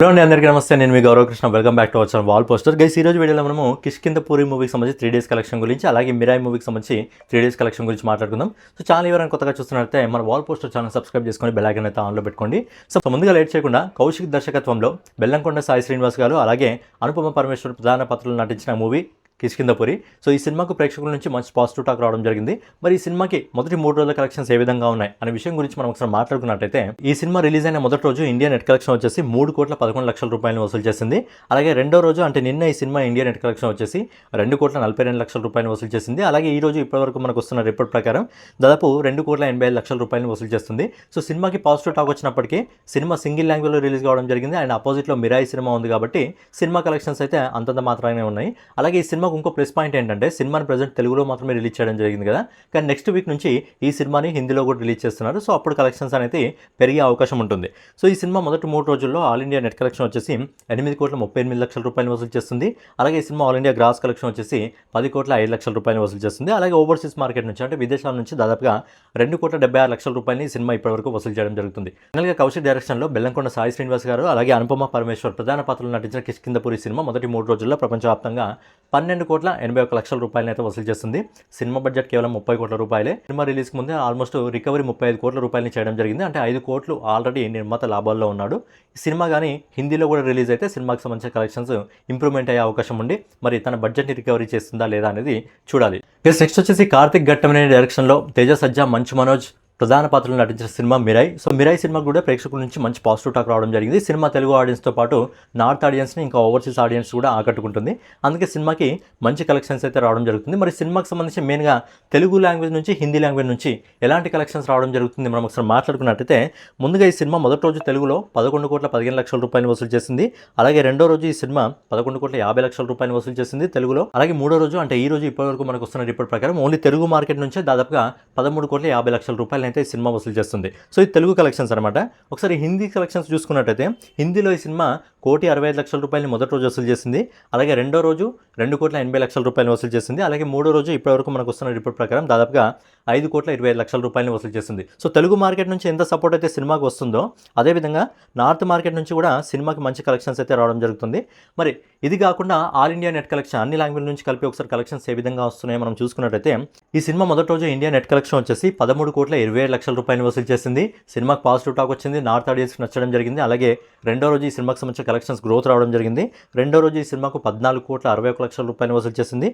Hello అండి, అందరికీ నమస్తే. నేను మీ Gauravkrishna. Welcome back to our channel wall poster. Guys, ఈ రోజు వీడియోలో మనము కిష్కింధపురి మూవీకి సంబంధించి 3 డేస్ కలెక్షన్ గురించి, అలాగే మిరాయి మూవీకి సంబంధించి 3 డేస్ కలెక్షన్ గురించి మాట్లాడుకుందాం. సో ఛానల్ ఎవరైనా కొత్తగా చూస్తున్నట్లయితే మన వాల్ పోస్టర్ ఛానల్ సబ్స్క్రైబ్ చేసుకొని బెల్ ఐకాన్ అయితే ఆన్లో పెట్టుకోండి. సో ముందుగా లేట్ చేయకుండా కౌశిక్ దర్శకత్వంలో బెల్లంకొండ సాయి శ్రీనివాస్ గారు అలాగే అనుపమ పరమేశ్వర్ ప్రధాన పాత్రలు నటించిన మూవీ కిష్కింధపురి. సో ఈ సినిమాకు ప్రేక్షకుల నుంచి మంచి పాజిటివ్ టాక్ రావడం జరిగింది. మరి ఈ సినిమాకి మొదటి 3 రోజుల కలెక్షన్స్ ఏ విధంగా ఉన్నాయి అనే విషయం గురించి మనం ఒకసారి మాట్లాడుకున్నట్టయితే, ఈ సినిమా రిలీజ్ అయిన మొదటి రోజు ఇండియా నెట్ కలెక్షన్ వచ్చేసి 3,11,00,000 రూపాయలు వసూలు చేసింది. అలాగే రెండో రోజు అంటే నిన్న ఈ సినిమా ఇండియా నెట్ కలెక్షన్ వచ్చేసి 2,42,00,000 రూపాయలు వసూలు చేసింది. అలాగే ఈ రోజు ఇప్పటివరకు మనకు వస్తున్న రిపోర్ట్ ప్రకారం దాదాపు 2,85,00,000 రూపాయలు వసూలు చేస్తుంది. సో సినిమాకి పాజిటివ్ టాక్ వచ్చినప్పటికీ సినిమా సింగిల్ లాంగ్వేజ్లో రిలీజ్ కావడం జరిగింది. అండ్ ఆపోజిట్లో మిరాయి సినిమా ఉంది కాబట్టి సినిమా కలెక్షన్స్ అయితే అంతంత మాత్రమే ఉన్నాయి. అలాగే ఈ సినిమాకు ఇంకో ప్లస్ పాయింట్ ఏంటంటే, సినిమాని ప్రజెంట్ తెలుగులో మాత్రమే రిలీజ్ చేయడం జరిగింది కదా, కానీ నెక్స్ట్ వీక్ నుంచి ఈ సినిమాని హిందీలో కూడా రిలీజ్ చేస్తున్నారు. సో అప్పుడు కలెక్షన్స్ అనేది పెరిగే అవకాశం ఉంటుంది. సో ఈ సినిమా మొదటి 3 రోజుల్లో ఆల్ ఇండియా నెట్ కలెక్షన్ వచ్చేసి 8,38,00,000 రూపాయలు వసూలు చేస్తుంది. అలాగే ఈ cinema all India gross collection వచ్చేసి 10,05,00,000 రూపాయలు వసూలు చేస్తుంది. అలాగే ఓవర్సీస్ మార్కెట్ నుంచి అంటే విదేశాల నుంచి దాదాపుగా 2,76,00,000 రూపాయలని ఈ సినిమా ఇప్పటివరకు వసూలు చేయడం జరుగుతుంది. ఫైనల్గా కౌశిక్ డైరెక్షన్లో బెల్లంకొండ సాయి శ్రీనివాస్ గారు అలాగే అనుపమ పరమేశ్వర్ ప్రధాన పాత్రలు నటించిన కిష్కింధపురి సినిమా మొదటి 3 రోజుల్లో ప్రపంచవ్యాప్తంగా 12,81,00,000 రూపాయలని అయితే వసూలు చేస్తుంది. సినిమా బడ్జెట్ కేవలం 30 కోట్ల రూపాయలే. సినిమా రిలీజ్కి ముందే ఆల్మోస్ట్ రికవరీ 35 కోట్ల రూపాయలని చేయడం జరిగింది. అంటే 5 కోట్లు ఆల్రెడీ నిర్మాత లాభాల్లో ఉన్నాడు. ఈ సినిమా కానీ హిందీలో కూడా రిలీజ్ అయితే సినిమాకి సంబంధించిన కలెక్షన్స్ ఇంప్రూవ్మెంట్ అయ్యే అవకాశం ఉండి మరి తన బడ్జెట్ని రికవరీ చేస్తుందా లేదా అనేది చూడాలి. నెక్స్ట్ వచ్చేసి కార్తిక్ ఘట్టమనేని డైరెక్షన్లో తేజ సజ్జా మంచు మనోజ్ ప్రధాన పాత్రలు నటించిన cinema Mirai. So Mirai cinema కూడా ప్రేక్షకుల నుంచి మంచి పాజిటివ్ టాక్ రావడం జరిగింది. సినిమా తెలుగు ఆడియన్స్తో పాటు నార్త్ ఆడియన్స్ని ఇంకా ఓవర్సీస్ ఆడియన్స్ కూడా ఆకట్టుకుంటుంది. అందుకే సినిమాకి మంచి కలెక్షన్స్ అయితే రావడం జరుగుతుంది. మరి సినిమాకి సంబంధించి మెయిన్గా తెలుగు లాంగ్వేజ్ నుంచి హిందీ లాంగ్వేజ్ నుంచి ఎలాంటి కలెక్షన్స్ రావడం జరుగుతుంది మనం ఒకసారి మాట్లాడుకున్నట్టయితే, ముందుగా ఈ సినిమా మొదటి రోజు తెలుగులో 11,15,00,000 రూపాయలు వసూలు చేసింది. అలాగే రెండో రోజు ఈ సినిమా 11,50,00,000 రూపాయలు వసూలు చేసింది తెలుగులో. అలాగే మూడో రోజు అంటే ఈ రోజు ఇప్పటివరకు మనకు వస్తున్న రిపోర్ట్ ప్రకారం ఓన్లీ తెలుగు మార్కెట్ నుంచే దాదాపుగా 13,50,00,000 రూపాయలు అయితే ఈ సినిమా వసూలు చేస్తుంది. సో ఇది తెలుగు కలెక్షన్స్ అనమాట. ఒకసారి హిందీ కలెక్షన్స్ చూసుకున్నట్టయితే, హిందీలో ఈ సినిమా 1,65,00,000 రూపాయలని మొదటి రోజు వసూలు చేసింది. అలాగే రెండో రోజు 2,80,00,000 రూపాయలు వసూలు చేసింది. అలాగే మూడో రోజు ఇప్పటివరకు మనకు వస్తున్న రిపోర్ట్ ప్రకారం దాదాపుగా 5,25,00,000 రూపాయలని వసూలు చేస్తుంది. సో తెలుగు మార్కెట్ నుంచి ఎంత సపోర్ట్ అయితే సినిమాకి వస్తుందో, అదేవిధంగా నార్త్ మార్కెట్ నుంచి కూడా సినిమాకి మంచి కలెక్షన్స్ అయితే రావడం జరుగుతుంది. మరి ఇది కాకుండా ఆల్ ఇండియా నెట్ కలెక్షన్ అన్ని లాంగ్వేజ్ నుంచి కలిపి ఒకసారి కలెక్షన్స్ ఏ విధంగా వస్తున్నాయో మనం చూసుకున్నట్టయితే, ఈ సినిమా మొదటి రోజు ఇండియా నెట్ కలెక్షన్ వచ్చేసి 13,27,00,000 రూపాయలు వసూలు చేసింది. సినిమాకి పాజిటివ్ టాక్ వచ్చింది, నార్త్ ఆడియన్స్కి నచ్చడం జరిగింది. అలాగే రెండో రోజు ఈ సినిమాకి సంబంధించిన కలెక్షన్స్ గ్రోత్ రావడం జరిగింది. రెండో రోజు ఈ సినిమాకు 14,61,00,000 రూపాయలు వసూలు చేసింది.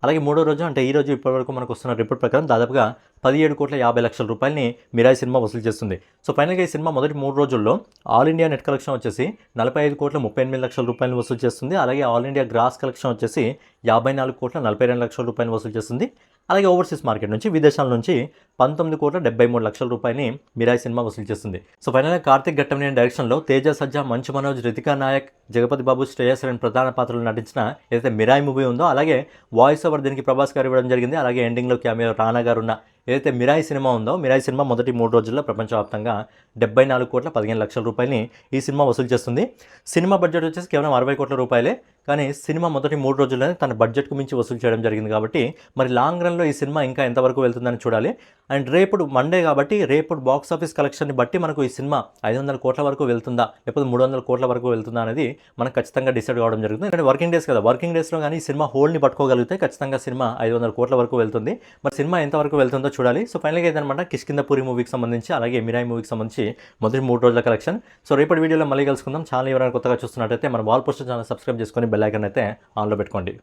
అలాగే మూడో రోజు అంటే ఈ రోజు ఇప్పటివరకు మనకు వస్తున్న రిపోర్ట్ ప్రకారం దాదాపుగా 17,50,00,000 రూపాయలని మిరాయి సినిమా వసూలు చేస్తుంది. సో ఫైనల్గా ఈ సినిమా మొదటి 3 రోజుల్లో ఆల్ ఇండియా నెట్ కలెక్షన్ వచ్చేసి 45,38,00,000 రూపాయలు వసూలు చేస్తుంది. అలాగే ఆల్ ఇండియా గ్రాస్ కలెక్షన్ వచ్చేసి 54,42,00,000 రూపాయలు వసూలు చేస్తుంది. అలాగే ఓవర్సీస్ మార్కెట్ నుంచి విదేశాల నుంచి 19,73,00,000 రూపాయలని మిరాయి సినిమా వసూలు చేస్తుంది. సో ఫైనల్గా కార్తిక్ ఘట్టమనేని డైరెక్షన్లో తేజ సజ్జా మంచు మనోజ్ రితికా నాయక్ జగపతి బాబు శ్రేయస్ రెడ్డి ప్రధాన పాత్రలు నటించిన ఏదైతే మిరాయి మూవీ ఉందో, అలాగే వాయిస్ ఓవర్ దీనికి ప్రభాస్ గారు ఇవ్వడం జరిగింది. అలాగే ఎండింగ్లో క్యామియో రానా గారు ఉన్న ఏదైతే మిరాయి సినిమా ఉందో, మిరాయి సినిమా మొదటి 3 రోజుల్లో ప్రపంచవ్యాప్తంగా 74,15,00,000 రూపాయలని ఈ సినిమా వసూలు చేస్తుంది. సినిమా బడ్జెట్ వచ్చేసి కేవలం 60 కోట్ల రూపాయలే. కానీ సినిమా మొదటి 3 రోజుల్లోనే తన బడ్జెట్కు మించి వసూలు చేయడం జరిగింది. కాబట్టి మరి లాంగ్ రన్లో ఈ సినిమా ఇంకా ఎంతవరకు వెళ్తుందని చూడాలి. అండ్ రేపు మండే కాబట్టి రేపు బాక్స్ ఆఫీస్ కలెక్షన్ని బట్టి మనకు ఈ సినిమా 500 కోట్ల వరకు వెళ్తుందా లేకపోతే 300 కోట్ల వరకు వెళ్తుందా అనేది మనకు ఖచ్చితంగా డిసైడ్ కావడం జరుగుతుంది. ఎందుకంటే వర్కింగ్ డేస్ కదా, వర్కింగ్ డేస్లో కానీ ఈ సినిమా హోల్డ్ని పట్టుకోగలిగితే ఖచ్చితంగా సినిమా 500 కోట్ల వరకు వెళ్తుంది. మరి సినిమా ఎంతవరకు వెళ్తుందో చూడాలి. సో ఫైనల్గా ఏదన్నమాట కిష్కింధపురి మూవీకి సంబంధించి అలాగే మిరాయి మూవీకి సంబంధించి మొదటి 3 రోజుల కలెక్షన్. సో రేపటి వీడియోలో మళ్ళీ కలుసుకుందాం. ఛానల్ ఎవరైనా కొత్తగా చూస్తున్నట్టయితే మన వాల్ పోస్టర్ ఛానల్ సబ్స్క్రైబ్ చేసుకొని బెల్ ఐకాన్ అయితే ఆన్లో పెట్టుకోండి.